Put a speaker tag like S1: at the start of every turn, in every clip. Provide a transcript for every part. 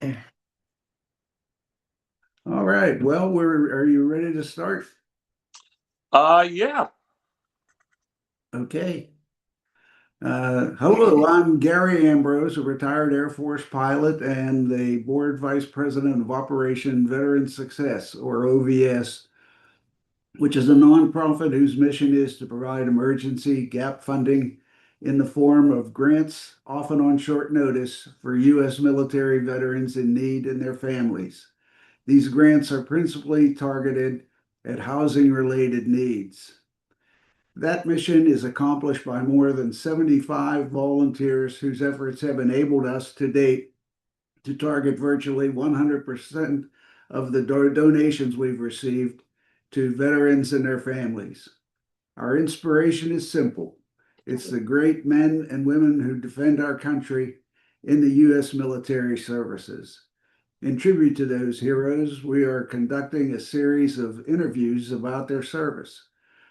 S1: All right. Well, are you ready to start?
S2: Yeah.
S1: Okay. Hello, I'm Gary Ambrose, a retired Air Force pilot and the Board Vice President of Operation Veteran Success, or OVS, which is a nonprofit whose mission is to provide emergency gap funding in the form of grants, often on short notice, for U.S. military veterans in need and their families. These grants are principally targeted at housing-related needs. That mission is accomplished by more than 75 volunteers whose efforts have enabled us to date to target virtually 100% of the donations we've received to veterans and their families. Our inspiration is simple. It's the great men and women who defend our country in the U.S. military services. In tribute to those heroes, we are conducting a series of interviews about their service.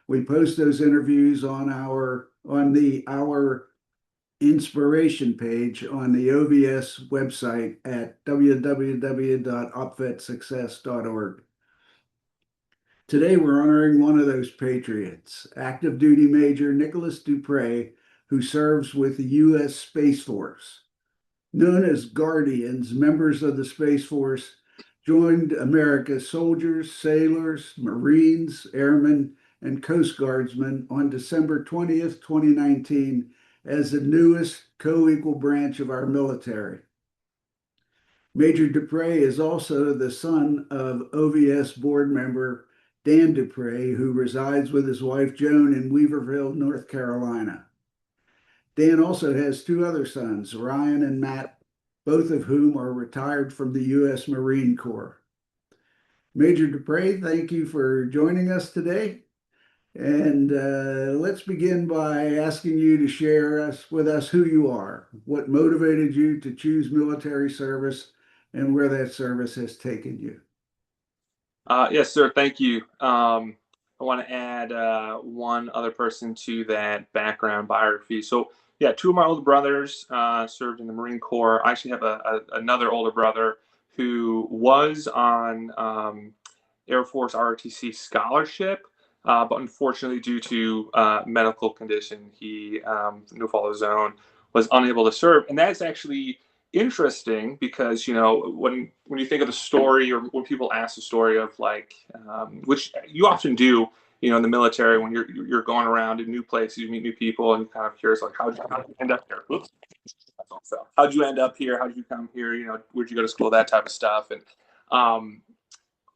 S1: We post those interviews on our inspiration page on the OVS website at www.opvetsuccess.org. Today, we're honoring one of those patriots, active duty Major Nicolas Dupré, who serves with the U.S. Space Force. Known as Guardians, members of the Space Force joined America's soldiers, sailors, Marines, airmen, and Coast Guardsmen on December 20th, 2019, as the newest co-equal branch of our military. Major Dupré is also the son of OVS board member Dan Dupré, who resides with his wife Joan in Weaverville, North Carolina. Dan also has two other sons, Ryan and Matt, both of whom are retired from the U.S. Marine Corps. Major Dupré, thank you for joining us today. And let's begin by asking you to share with us who you are, what motivated you to choose military service, and where that service has taken you.
S2: Yes, sir. Thank you. I want to add one other person to that background biography. So, yeah, two of my older brothers served in the Marine Corps. I actually have another older brother who was on Air Force ROTC scholarship, but unfortunately, due to medical condition, he, no fault of his own, was unable to serve. And that's actually interesting because when you think of the story, or when people ask the story of like which you often do, in the military, when you're going around in new places, you meet new people, and you're kind of curious, like, how did you end up here? Oops. How'd you end up here? How did you come here? Where'd you go to school? That type of stuff. And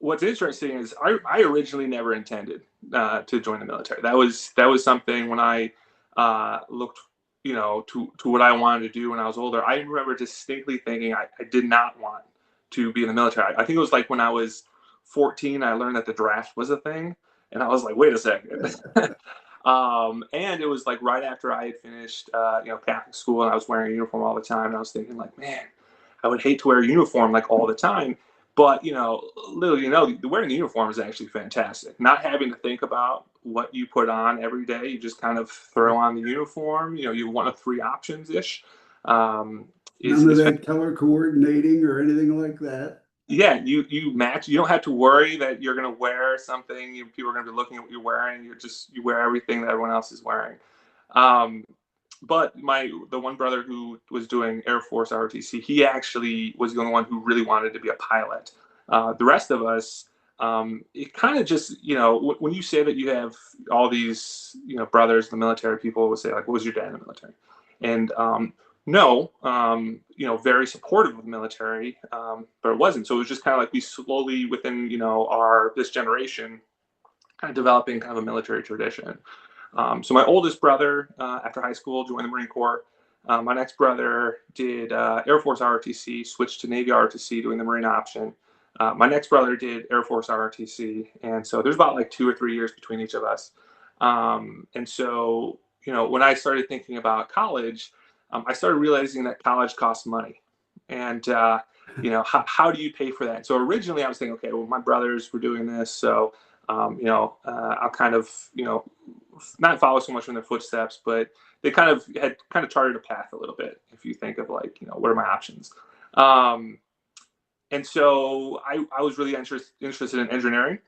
S2: what's interesting is I originally never intended to join the military. That was something when I looked, to what I wanted to do when I was older. I remember distinctly thinking I did not want to be in the military. I think it was like when I was 14, I learned that the draft was a thing, and I was like, wait a second. And it was like right after I had finished, Catholic school, and I was wearing a uniform all the time, and I was thinking like, man, I would hate to wear a uniform like all the time. But little wearing a uniform is actually fantastic. Not having to think about what you put on every day, you just kind of throw on the uniform. You one of three options ish. Um, is
S1: None of
S2: is
S1: that color coordinating or anything like that.
S2: Yeah, you match. You don't have to worry that you're going to wear something. People are going to be looking at what you're wearing. You wear everything that everyone else is wearing. Um, but the one brother who was doing Air Force ROTC, he actually was the only one who really wanted to be a pilot. The rest of us, it kind of just, when you say that you have all these, brothers in the military, people would say like, "What was your dad in the military?" And no, very supportive of the military, but it wasn't. So it was just kind of like we slowly, within our this generation, kind of developing kind of a military tradition. So my oldest brother, after high school, joined the Marine Corps. My next brother did Air Force ROTC, switched to Navy ROTC, doing the Marine option. My next brother did Air Force ROTC, and so there's about like 2 or 3 years between each of us. And so, when I started thinking about college, I started realizing that college costs money, and how do you pay for that? So originally, I was thinking, okay, well, my brothers were doing this, so I'll kind of, not follow so much in their footsteps, but they kind of had kind of charted a path a little bit. If you think of like, what are my options? Um, And so I was really interested in engineering.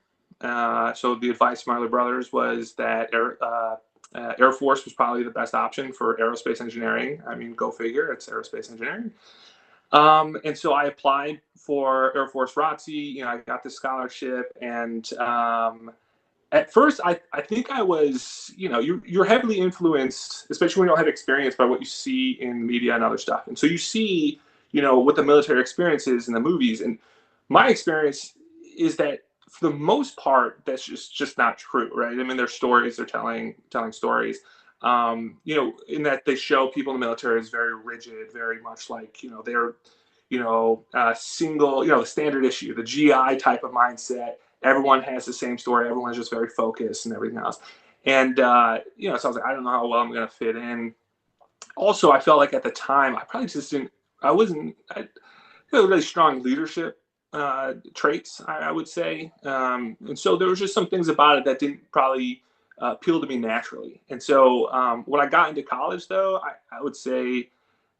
S2: So the advice from my other brothers was that Air Force was probably the best option for aerospace engineering. I mean, go figure, it's aerospace engineering. And so I applied for Air Force ROTC. You know, I got the scholarship, and at first, I think I was, you know, you're heavily influenced, especially when you don't have experience, by what you see in media and other stuff. And so you see, you know, what the military experience is in the movies. And my experience is that for the most part, that's just not true, right? I mean, they're stories, they're telling stories. You know, in that they show people in the military as very rigid, very much like, you know, they're, you know, single, you know, the standard issue, the GI type of mindset. Everyone has the same story. Everyone's just very focused and everything else. And, you know, so I was like, I don't know how well I'm going to fit in. Also, I felt like at the time, I probably just didn't, I had really strong leadership traits, I would say. And so there was just some things about it that didn't probably appeal to me naturally. And so when I got into college, though, I would say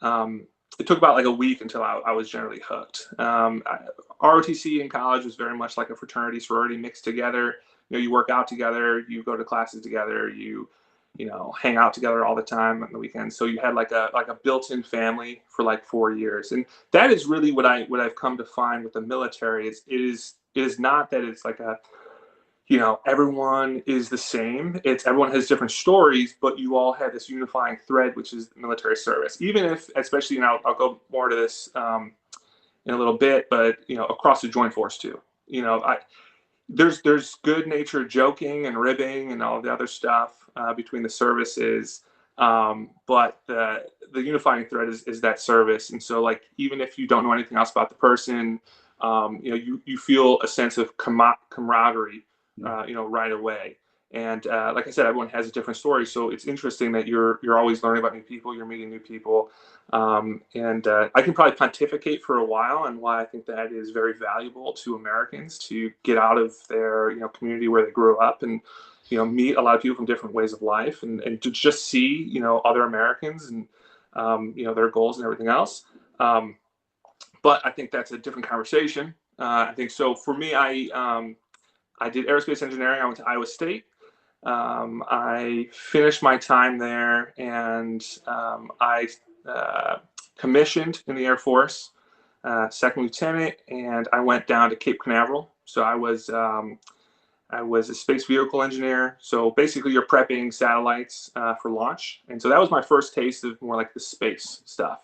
S2: it took about like a week until I was generally hooked. ROTC in college was very much like a fraternity sorority mixed together. You know, you work out together, you go to classes together, you know, hang out together all the time on the weekends. So you had like a built-in family for like 4 years, and that is really what I've come to find with the military. It is not that it's like a, you know, everyone is the same. It's everyone has different stories, but you all have this unifying thread, which is military service. Even if, especially, you know, I'll go more to this in a little bit, but you know, across the Joint Force too. You know, there's good natured joking and ribbing and all the other stuff between the services, but the unifying thread is that service. And so, like, even if you don't know anything else about the person, you know, you feel a sense of camaraderie, you know, right away. And like I said, everyone has a different story, so it's interesting that you're always learning about new people, you're meeting new people, and I can probably pontificate for a while on why I think that is very valuable to Americans to get out of their, you know, community where they grew up, and you know, meet a lot of people from different ways of life, and to just see, you know, other Americans and you know, their goals and everything else. But I think that's a different conversation. I think so. For me, I did aerospace engineering. I went to Iowa State. I finished my time there, and I commissioned in the Air Force, second lieutenant, and I went down to Cape Canaveral. So I was a space vehicle engineer. So basically, you're prepping satellites for launch, and so that was my first taste of more like the space stuff.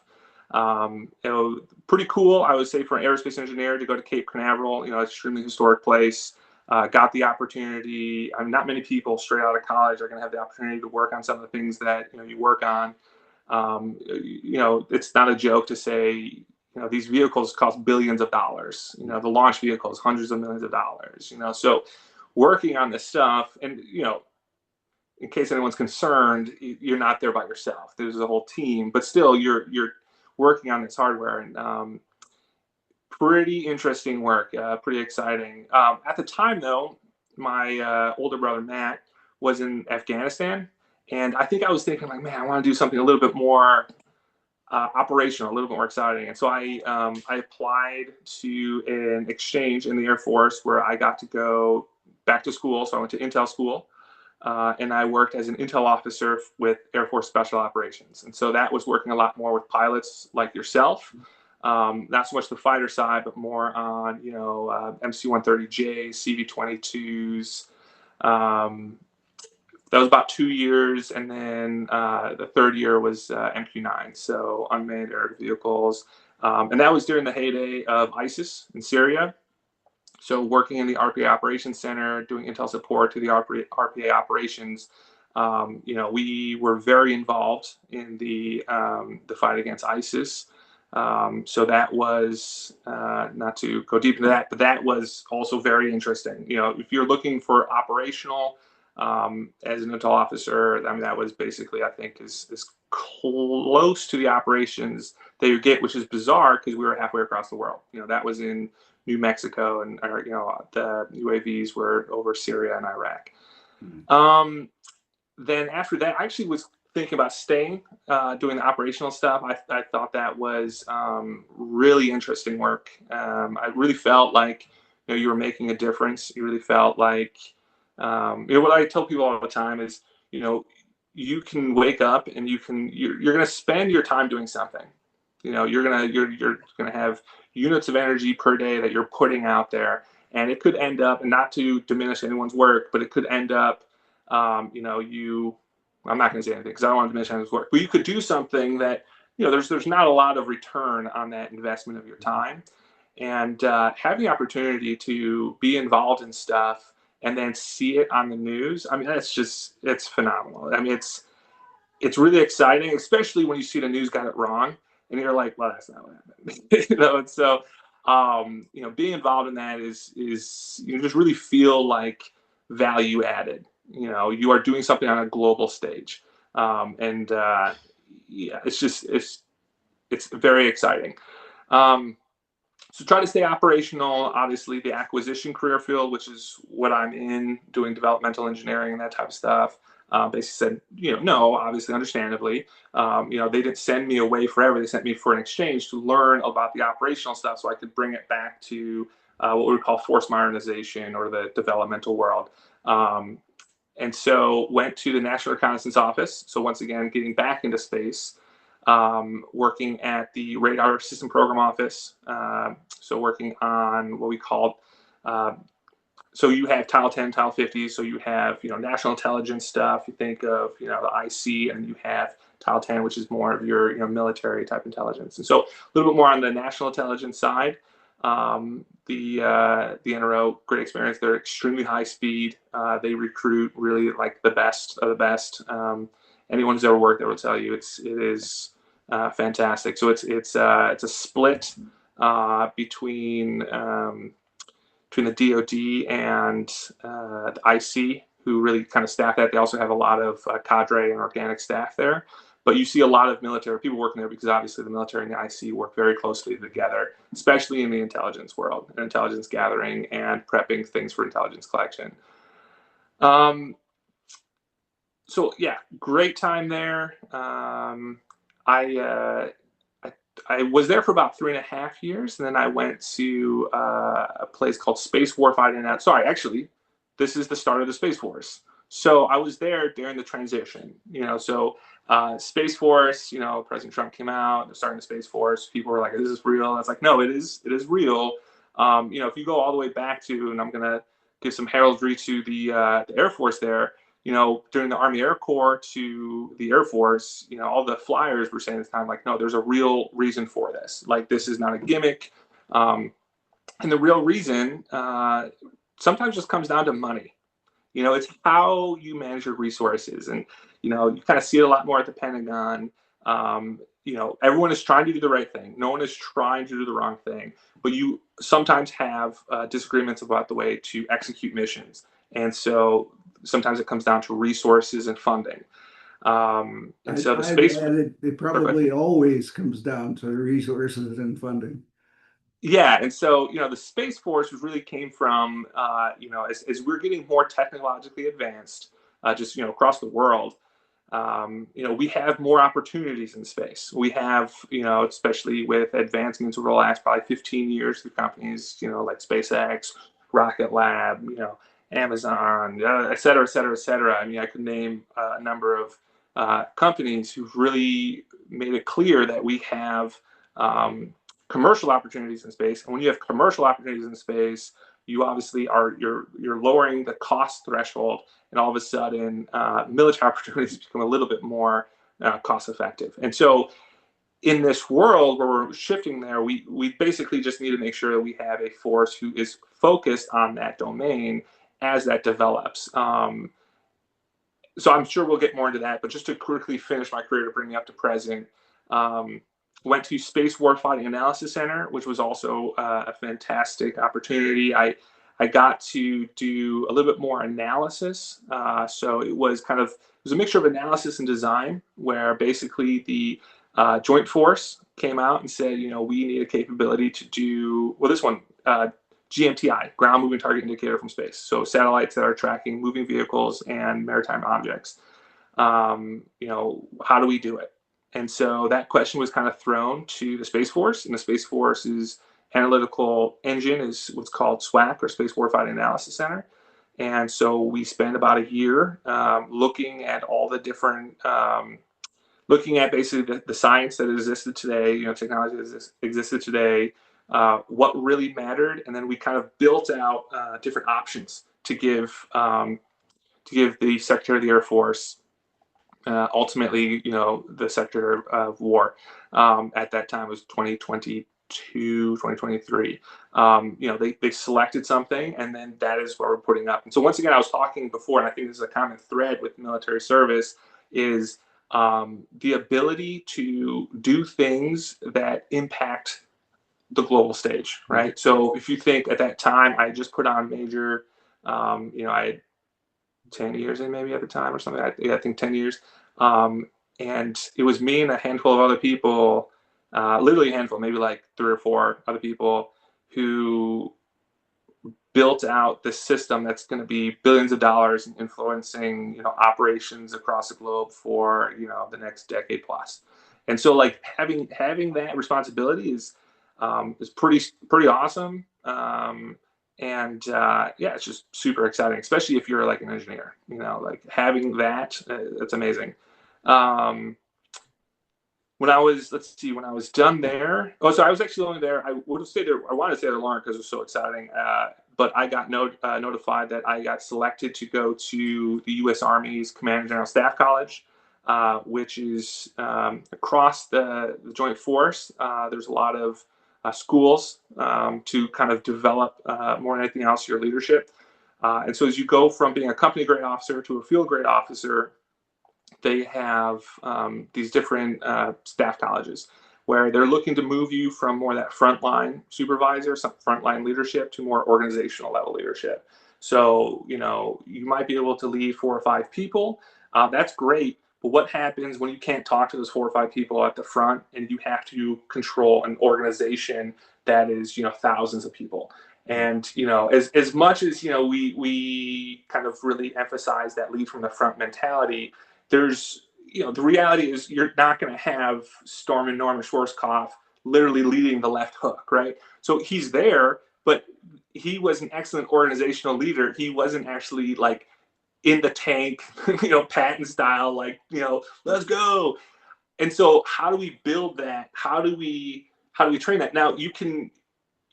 S2: You know, pretty cool, I would say, for an aerospace engineer to go to Cape Canaveral. You know, extremely historic place. Got the opportunity. I mean, not many people straight out of college are going to have the opportunity to work on some of the things that, you know, you work on. You know, it's not a joke to say, you know, these vehicles cost billions of dollars. You know, the launch vehicles, hundreds of millions of dollars. You know, so working on this stuff, and you know, in case anyone's concerned, you're not there by yourself. There's a whole team, but still, you're working on this hardware, and pretty interesting work, pretty exciting. At the time, though, my older brother Matt was in Afghanistan, and I think I was thinking like, man, I want to do something a little bit more operational, a little bit more exciting. And so I applied to an exchange in the Air Force where I got to go back to school. So I went to Intel school. And I worked as an Intel officer with Air Force Special Operations. And so that was working a lot more with pilots like yourself. Not so much the fighter side, but more on, you know, MC-130J, CV-22s. That was about 2 years, and then the third year was MQ-9, so unmanned air vehicles. And that was during the heyday of ISIS in Syria. So working in the RPA Operations Center, doing intel support to the RPA operations, you know, we were very involved in the fight against ISIS. So that was, not to go deep into that, but that was also very interesting. You know, if you're looking for operational, as an intel officer, I mean, that was basically, I think, is close to the operations that you get, which is bizarre because we were halfway across the world. You know, that was in New Mexico, and you know, the UAVs were over Syria and Iraq. Mm-hmm. Then after that, I actually was thinking about staying, doing the operational stuff. I thought that was really interesting work. I really felt like, you were making a difference. You really felt like, what I tell people all the time is, you know, you can wake up and you're going to spend your time doing something. You're going to have units of energy per day that you're putting out there, and it could end up, and not to diminish anyone's work, but it could end up, you I'm not going to say anything because I don't want to diminish anyone's work, but you could do something that, there's not a lot of return on that investment of your time. And having the opportunity to be involved in stuff and then see it on the news, I mean, it's phenomenal. I mean, it's really exciting, especially when you see the news got it wrong and you're like, well, that's not what happened. And so, being involved in that is, you just really feel like value added. You are doing something on a global stage. And yeah, it's very exciting. So try to stay operational. Obviously, the acquisition career field, which is what I'm in, doing developmental engineering and that type of stuff. Basically said, no, obviously, understandably. They didn't send me away forever. They sent me for an exchange to learn about the operational stuff so I could bring it back to what we would call force modernization or the developmental world. And so went to the National Reconnaissance Office. So once again, getting back into space, working at the Radar System Program Office. So working on what we call, so you have Tile 10, Tile 50. So you have, national intelligence stuff. You think of, the IC, and you have Tile 10, which is more of your, military type intelligence. And so a little bit more on the national intelligence side. The NRO, great experience. They're extremely high speed. They recruit really like the best of the best. Anyone who's ever worked there will tell you it is fantastic. So it's a split between the DoD and the IC, who really kind of staff that. They also have a lot of cadre and organic staff there. But you see a lot of military people working there because obviously the military and the IC work very closely together, especially in the intelligence world, and intelligence gathering and prepping things for intelligence collection. So yeah, great time there. I was there for about 3.5 years, and then I went to a place called Space Warfighting. Sorry, actually, this is the start of the Space Force. So I was there during the transition. Space Force. President Trump came out. They're starting the Space Force. People were like, "Is this real?" I was like, "No, it is. It is real." If you go all the way back to, and I'm gonna give some heraldry to the Air Force there. During the Army Air Corps to the Air Force, all the flyers were saying at the time, like, no, there's a real reason for this. Like, this is not a gimmick. And the real reason sometimes just comes down to money. It's how you manage your resources. And, you kind of see it a lot more at the Pentagon. Everyone is trying to do the right thing. No one is trying to do the wrong thing. But you sometimes have disagreements about the way to execute missions. And so sometimes it comes down to resources and funding. And so the space,
S1: it probably always comes down to resources and funding.
S2: Yeah, and so the Space Force really came from as we're getting more technologically advanced, just across the world. We have more opportunities in space. We have, especially with advancements over the last probably 15 years through companies, like SpaceX, Rocket Lab, Amazon, et cetera, et cetera, et cetera. I mean, I could name a number of companies who've really made it clear that we have commercial opportunities in space. And when you have commercial opportunities in space, you obviously you're lowering the cost threshold, and all of a sudden military opportunities become a little bit more cost effective. And so in this world where we're shifting there, we basically just need to make sure that we have a force who is focused on that domain as that develops. So I'm sure we'll get more into that, but just to quickly finish my career to bring me up to present, went to Space Warfighting Analysis Center, which was also a fantastic opportunity. I got to do a little bit more analysis. So it was a mixture of analysis and design, where basically the Joint Force came out and said, we need a capability to do, this one, GMTI, Ground Moving Target Indicator from space. So satellites that are tracking moving vehicles and maritime objects. How do we do it? And so that question was kind of thrown to the Space Force, and the Space Force's analytical engine is what's called SWAC, or Space Warfighting Analysis Center. And so we spent about a year looking at all the different, looking at basically the science that existed today, technology that existed today, what really mattered, and then we kind of built out different options to give the Secretary of the Air Force, ultimately, the Secretary of War. At that time was 2022, 2023. They selected something, and then that is what we're putting up. And so once again, I was talking before, and I think this is a common thread with military service, is the ability to do things that impact the global stage, right? So if you think at that time, I just put on major, I had 10 years in maybe at the time or something. I think 10 years. And it was me and a handful of other people, literally a handful, maybe like 3 or 4 other people, who built out this system that's going to be billions of dollars and influencing, operations across the globe for, the next decade plus. And so like having that responsibility is pretty awesome. It's just super exciting, especially if you're like an engineer, like having that, it's amazing. When I was done there, so I was actually only there, I would have stayed there, I wanted to stay there longer because it was so exciting. But I got notified that I got selected to go to the U.S. Army's Command General Staff College, which is across the Joint Force. There's a lot of schools to kind of develop, more than anything else, your leadership. And so as you go from being a company grade officer to a field grade officer, they have these different staff colleges where they're looking to move you from more that frontline supervisor, some frontline leadership, to more organizational level leadership. So, you might be able to lead 4 or 5 people. That's great. But what happens when you can't talk to those 4 or 5 people at the front and you have to control an organization that is, thousands of people? And, as much as, we kind of really emphasize that lead from the front mentality, there's, the reality is you're not going to have Stormin Norman Schwarzkopf literally leading the left hook, right? So he's there, but he was an excellent organizational leader. He wasn't actually like in the tank, Patton style, like, let's go. And so how do we build that? How do we train that? Now you can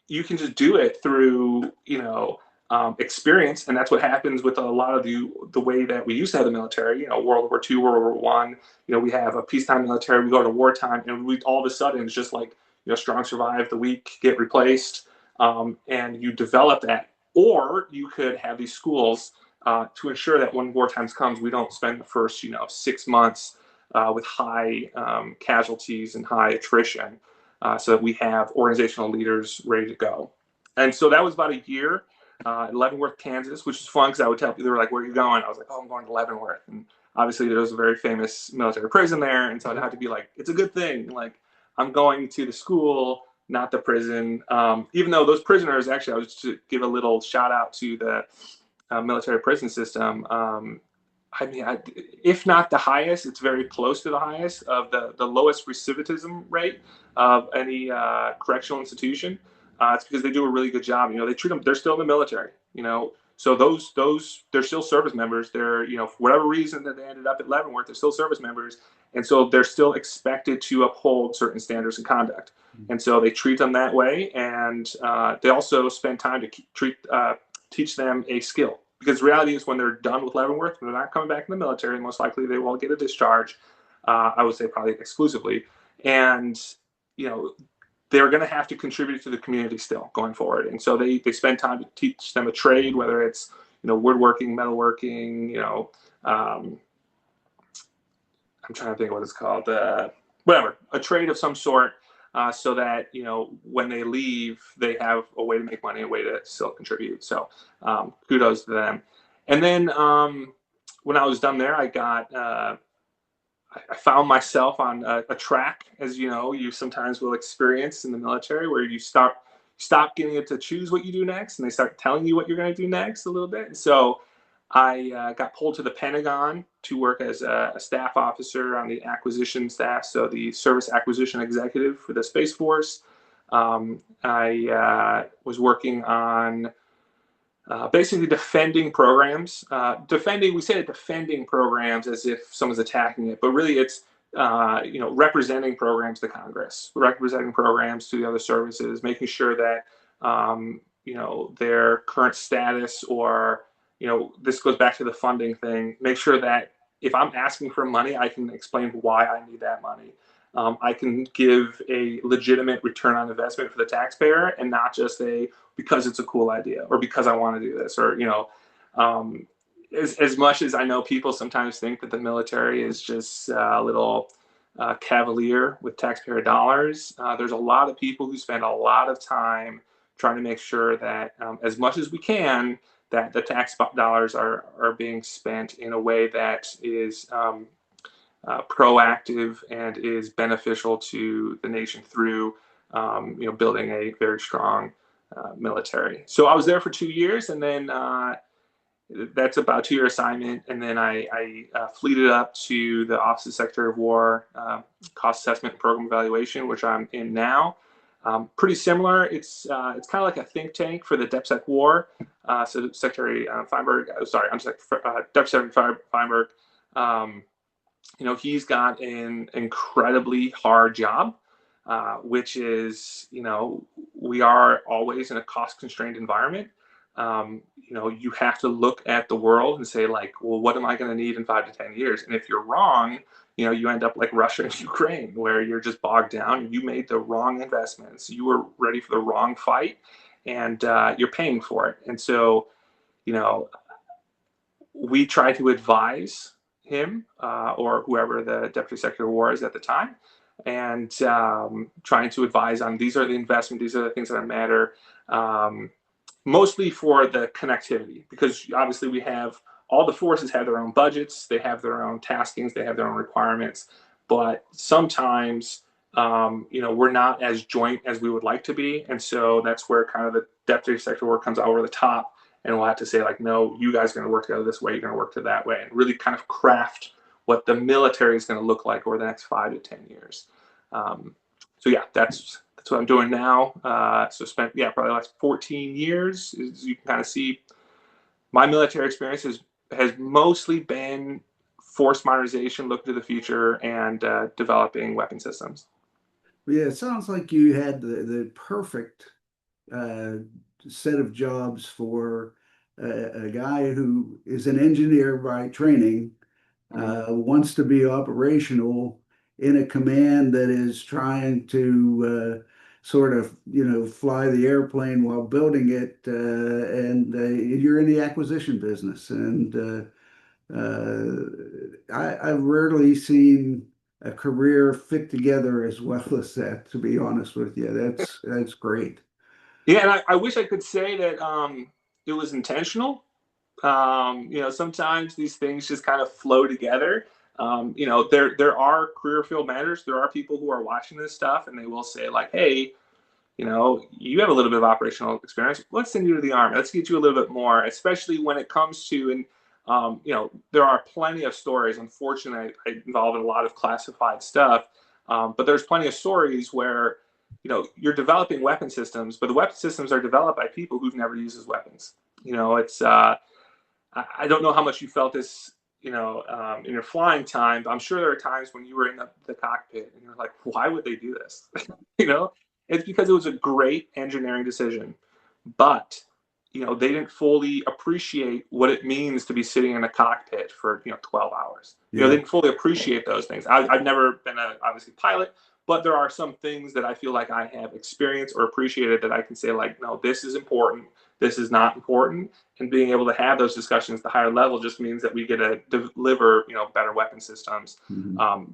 S2: just do it through, experience, and that's what happens with a lot of the way that we used to have the military. World War II, World War One. We have a peacetime military. We go to wartime, and we all of a sudden it's just like, strong survive, the weak get replaced, and you develop that. Or you could have these schools to ensure that when war times comes, we don't spend the first 6 months with high casualties and high attrition, so that we have organizational leaders ready to go. And so that was about a year in Leavenworth, Kansas, which is fun because I would tell people, they were like, "Where are you going?" I was like, "Oh, I'm going to Leavenworth." And obviously there was a very famous military prison there. And so I'd have to be like, it's a good thing. Like, I'm going to the school, not the prison. Even though those prisoners, actually, I was to give a little shout out to the military prison system. If not the highest, it's very close to the highest of the lowest recidivism rate of any correctional institution. It's because they do a really good job. They treat them, they're still in the military, so those they're still service members. They're, for whatever reason that they ended up at Leavenworth, they're still service members. And so they're still expected to uphold certain standards and conduct. And so they treat them that way. And they also spend time to teach them a skill. Because the reality is, when they're done with Leavenworth, they're not coming back in the military. Most likely they will get a discharge. I would say probably exclusively. And, they're going to have to contribute to the community still going forward. And so they spend time to teach them a trade, whether it's, woodworking, metalworking, I'm trying to think of what it's called, whatever, a trade of some sort, so that, when they leave, they have a way to make money, a way to still contribute. So kudos to them. And then when I was done there, I found myself on a track, as you sometimes will experience in the military, where you stop getting it to choose what you do next, and they start telling you what you're going to do next a little bit. So I got pulled to the Pentagon to work as a staff officer on the acquisition staff, so the service acquisition executive for the Space Force. I was working on basically defending programs. Defending, we say defending programs as if someone's attacking it, but really it's representing programs to Congress, representing programs to the other services, making sure that their current status, or this goes back to the funding thing. Make sure that if I'm asking for money, I can explain why I need that money. I can give a legitimate return on investment for the taxpayer, and not just a because it's a cool idea or because I want to do this, or as much as I know people sometimes think that the military is just a little cavalier with taxpayer dollars. There's a lot of people who spend a lot of time trying to make sure that as much as we can, that the tax dollars are being spent in a way that is proactive and is beneficial to the nation through building a very strong military. So I was there for 2 years, and then that's about a 2-year assignment. And then I fleeted up to the Office of Secretary of War, Cost Assessment and Program Evaluation, which I'm in now. Pretty similar. It's kind of like a think tank for the DepSec War. So Secretary Feinberg, Deputy Secretary Feinberg, he's got an incredibly hard job, which is, we are always in a cost-constrained environment. You have to look at the world and say, like, well, what am I going to need in 5 to 10 years? And if you're wrong, you end up like Russia and Ukraine, where you're just bogged down. You made the wrong investments. You were ready for the wrong fight, and you're paying for it. And so, we try to advise him or whoever the Deputy Secretary of War is at the time, and trying to advise on these are the investment, these are the things that matter, mostly for the connectivity, because obviously we have all the forces have their own budgets, they have their own taskings, they have their own requirements, but sometimes we're not as joint as we would like to be, and so that's where kind of the Deputy Secretary of War comes out over the top, and we'll have to say, like, no, you guys are going to work together this way, you're going to work to that way, and really kind of craft what the military is going to look like over the next 5 to 10 years. So yeah, that's what I'm doing now. So spent probably the last 14 years. As you can kind of see, my military experience has mostly been force modernization, looking to the future, and developing weapon systems.
S1: Yeah, it sounds like you had the perfect uh, set of jobs for a guy who is an engineer by training, wants to be operational in a command that is trying to sort of, fly the airplane while building it, and you're in the acquisition business. And I've rarely seen a career fit together as well as that, to be honest with you. That's great.
S2: Yeah, and I wish I could say that it was intentional. Sometimes these things just kind of flow together. There are career field managers. There are people who are watching this stuff, and they will say, like, hey, you have a little bit of operational experience. Let's send you to the Army. Let's get you a little bit more, especially when it comes to, and there are plenty of stories. Unfortunately, I involved in a lot of classified stuff, but there's plenty of stories where, you're developing weapon systems, but the weapon systems are developed by people who've never used as weapons. It's I don't know how much you felt this, in your flying time, but I'm sure there are times when you were in the cockpit and you're like, why would they do this? It's because it was a great engineering decision, but they didn't fully appreciate what it means to be sitting in a cockpit for 12 hours.
S1: Yeah.
S2: They didn't fully appreciate those things. I've never been obviously pilot, but there are some things that I feel like I have experienced or appreciated that I can say, like, no, this is important, this is not important, and being able to have those discussions at the higher level just means that we get to deliver better weapon systems.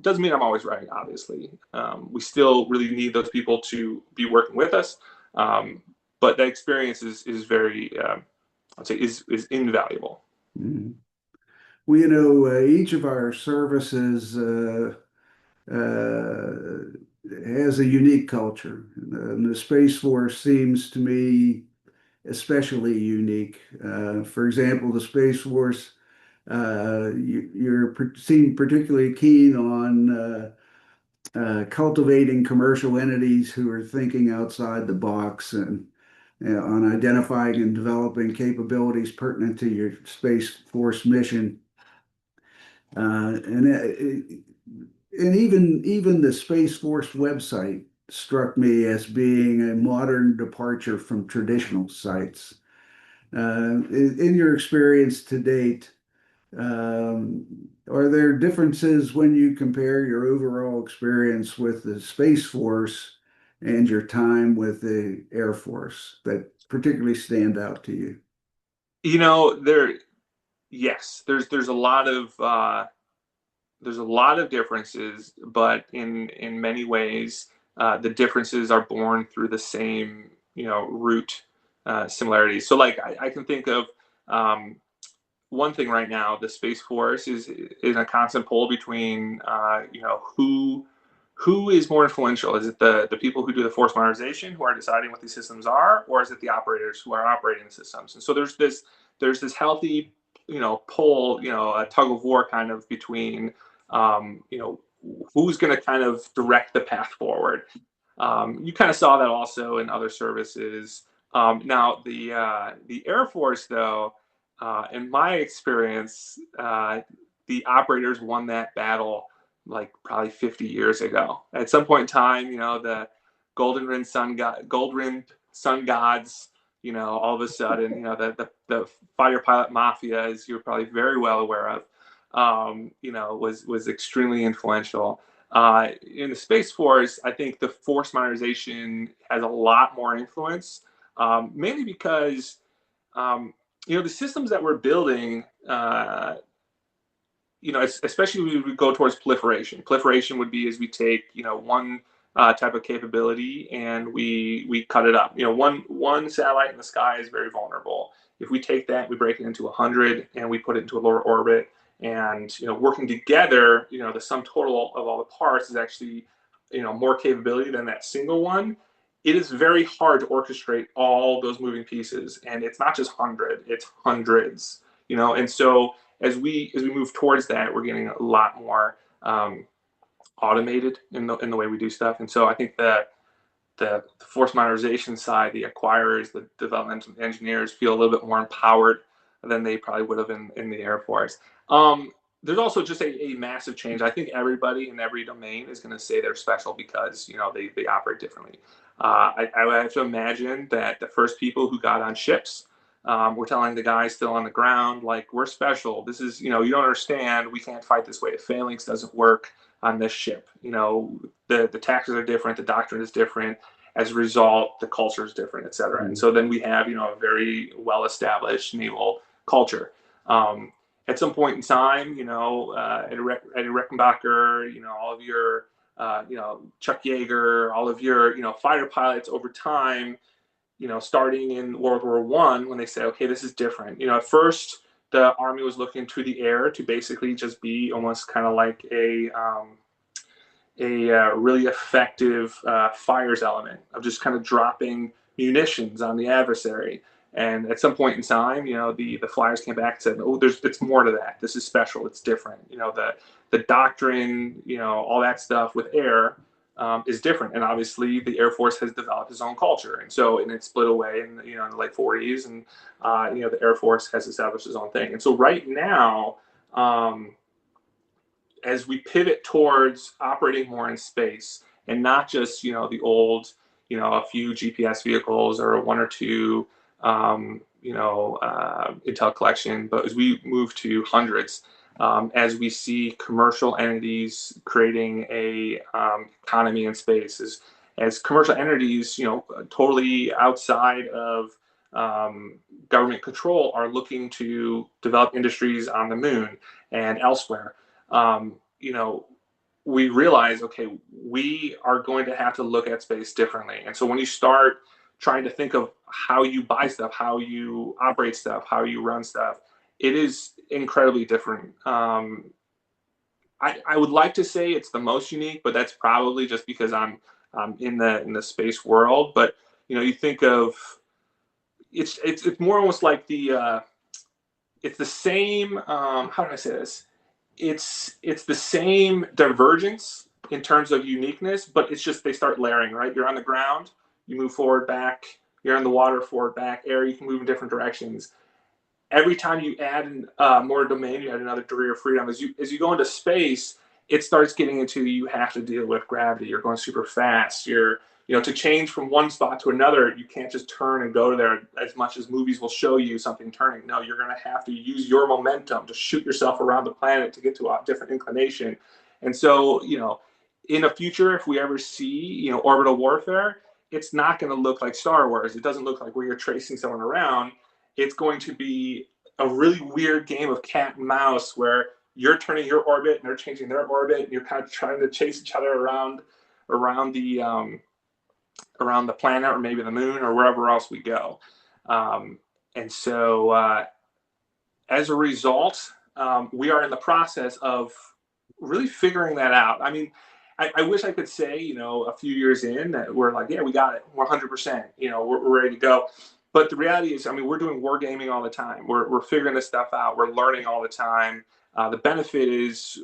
S2: Doesn't mean I'm always right, obviously. We still really need those people to be working with us, but that experience is very I'd say is invaluable.
S1: Mhm. Well, each of our services has a unique culture. And the Space Force seems to me especially unique. For example, the Space Force, seem particularly keen on cultivating commercial entities who are thinking outside the box and on identifying and developing capabilities pertinent to your Space Force mission. And even the Space Force website struck me as being a modern departure from traditional sites. In your experience to date, um, are there differences when you compare your overall experience with the Space Force and your time with the Air Force that particularly stand out to you?
S2: There, yes, there's a lot of differences, but in many ways, the differences are born through the same, root similarities. So, like, I can think of um, one thing right now. The Space Force is in a constant pull between, who is more influential? Is it the people who do the force modernization who are deciding what these systems are, or is it the operators who are operating the systems? And so there's this healthy, pull, a tug of war kind of between, who's going to kind of direct the path forward. You kind of saw that also in other services. Now the Air Force, though, in my experience, the operators won that battle like probably 50 years ago. At some point in time, the gold rimmed sun gods, all of a sudden, the fighter pilot mafia, as you're probably very well aware of, was extremely influential. In the Space Force, I think the force modernization has a lot more influence, mainly because the systems that we're building, especially when we go towards proliferation. Proliferation would be as we take, one type of capability and we cut it up. One satellite in the sky is very vulnerable. If we take that, we break it into 100 and we put it into a lower orbit, and working together, the sum total of all the parts is actually more capability than that single one. It is very hard to orchestrate all those moving pieces, and it's not just 100, it's hundreds. And so as we move towards that, we're getting a lot more automated in the way we do stuff. And so I think that the force modernization side, the acquirers, the developmental engineers feel a little bit more empowered than they probably would have in the Air Force. There's also just a massive change. I think everybody in every domain is going to say they're special because they operate differently. I have to imagine that the first people who got on ships were telling the guys still on the ground, like, we're special. This is, you don't understand. We can't fight this way. A phalanx doesn't work on this ship. The taxes are different. The doctrine is different. As a result, the culture is different, et cetera. And so then we have, a very well-established naval culture. At some point in time, Eddie Reckenbacher, all of your, Chuck Yeager, all of your, fighter pilots over time, starting in World War I, when they say, okay, this is different. At first, the Army was looking to the air to basically just be almost kind of like a really effective fires element of just kind of dropping munitions on the adversary. And at some point in time, the flyers came back and said, "Oh, it's more to that. This is special. It's different." The doctrine, all that stuff with air is different. And obviously, the Air Force has developed its own culture, and it split away in the late 40s, and the Air Force has established its own thing. And so right now, as we pivot towards operating more in space and not just the old a few GPS vehicles or one or two intel collection, but as we move to hundreds, as we see commercial entities creating a economy in space, as commercial entities totally outside of government control are looking to develop industries on the moon and elsewhere. You know, we realize, okay, we are going to have to look at space differently. And so when you start trying to think of how you buy stuff, how you operate stuff, how you run stuff, it is incredibly different. I would like to say it's the most unique, but that's probably just because I'm in the space world. But you think of it's more almost like it's the same. How do I say this? It's the same divergence in terms of uniqueness, but it's just they start layering. Right, you're on the ground, you move forward, back. You're in the water, forward, back. Air, you can move in different directions. Every time you add more domain, you add another degree of freedom. As you go into space, it starts getting into you have to deal with gravity. You're going super fast. To change from one spot to another, you can't just turn and go there as much as movies will show you something turning. No, you're going to have to use your momentum to shoot yourself around the planet to get to a different inclination. And so, in the future, if we ever see, orbital warfare, it's not going to look like Star Wars. It doesn't look like where you're tracing someone around. It's going to be a really weird game of cat and mouse where you're turning your orbit and they're changing their orbit, and you're kind of trying to chase each other around the planet or maybe the moon or wherever else we go. And so as a result, we are in the process of really figuring that out. I mean, I wish I could say, a few years in that we're like, yeah, we got it, 100%, we're ready to go. But the reality is, I mean, we're doing wargaming all the time. We're figuring this stuff out. We're learning all the time. The benefit is,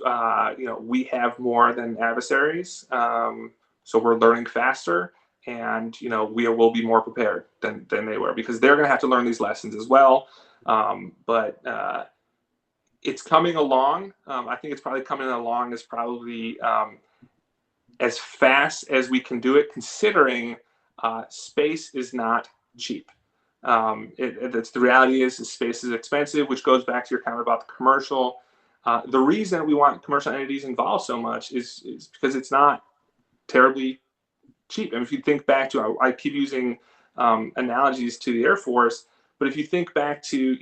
S2: we have more than adversaries. So we're learning faster, and, we will be more prepared than they were, because they're going to have to learn these lessons as well. But it's coming along. I think it's probably coming along as probably as fast as we can do it, considering space is not cheap. The reality is space is expensive, which goes back to your comment about the commercial. The reason we want commercial entities involved so much is because it's not terribly cheap. And if you think back to, I keep using analogies to the Air Force, but if you think back to,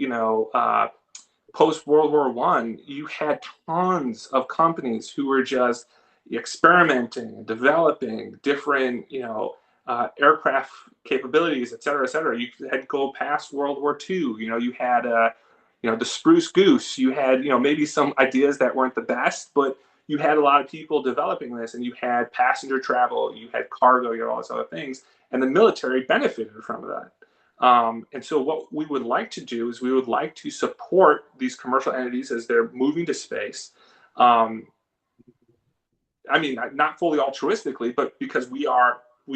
S2: post World War I, you had tons of companies who were just experimenting and developing different, aircraft capabilities, et cetera, et cetera. You had to go past World War II. You had, the Spruce Goose. You had, maybe some ideas that weren't the best, but you had a lot of people developing this, and you had passenger travel, you had cargo, you had all these other things, and the military benefited from that. And so what we would like to do is we would like to support these commercial entities as they're moving to space. I mean, not fully altruistically, but because we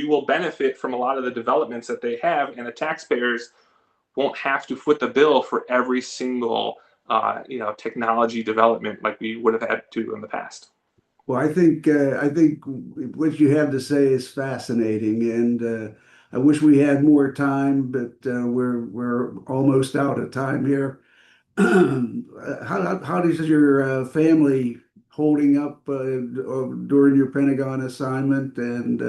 S2: will benefit from a lot of the developments that they have, and the taxpayers won't have to foot the bill for every single technology development like we would have had to in the past.
S1: Well, I think what you have to say is fascinating, and I wish we had more time, but we're almost out of time here. How does your family holding up during your Pentagon assignment? And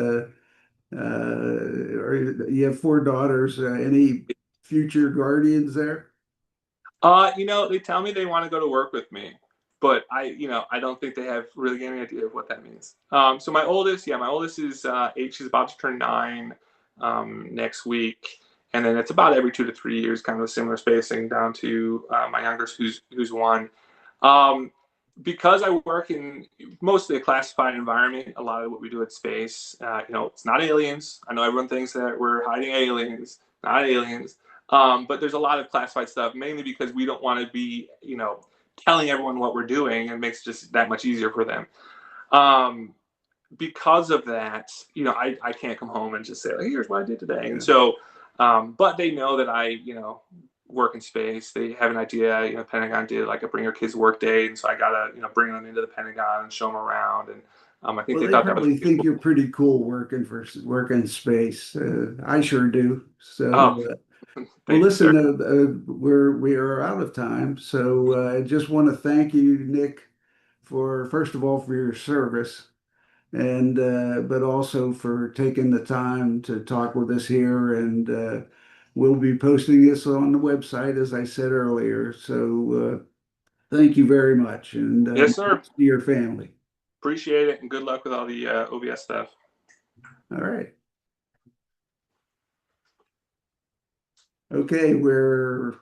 S1: you have four daughters. Any future guardians there?
S2: They tell me they want to go to work with me, but I don't think they have really any idea of what that means. So my oldest is 8. She's about to turn 9 next week, and then it's about every 2 to 3 years, kind of a similar spacing down to my youngest, who's 1. Um, because I work in mostly a classified environment, a lot of what we do at space, it's not aliens. I know everyone thinks that we're hiding aliens, not aliens. But there's a lot of classified stuff, mainly because we don't want to be, telling everyone what we're doing. It makes it just that much easier for them. Because of that, I can't come home and just say, like, here's what I did today. And so, but they know that I, work in space. They have an idea, Pentagon did like a bring your kids work day. And so I got to, bring them into the Pentagon and show them around. And I think
S1: Well,
S2: they
S1: they
S2: thought that was
S1: probably
S2: pretty
S1: think
S2: cool.
S1: you're pretty cool working space. I sure do.
S2: Oh,
S1: So, well,
S2: thank you,
S1: listen,
S2: sir.
S1: we are out of time. So I just want to thank you, Nick, for first of all for your service, and but also for taking the time to talk with us here. And we'll be posting this on the website, as I said earlier. So thank you very much, and
S2: Yes, sir.
S1: to your family.
S2: Appreciate it. And good luck with all the OBS stuff.
S1: All right. Okay, we're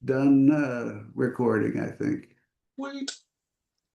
S1: done recording, I think.
S2: Wait.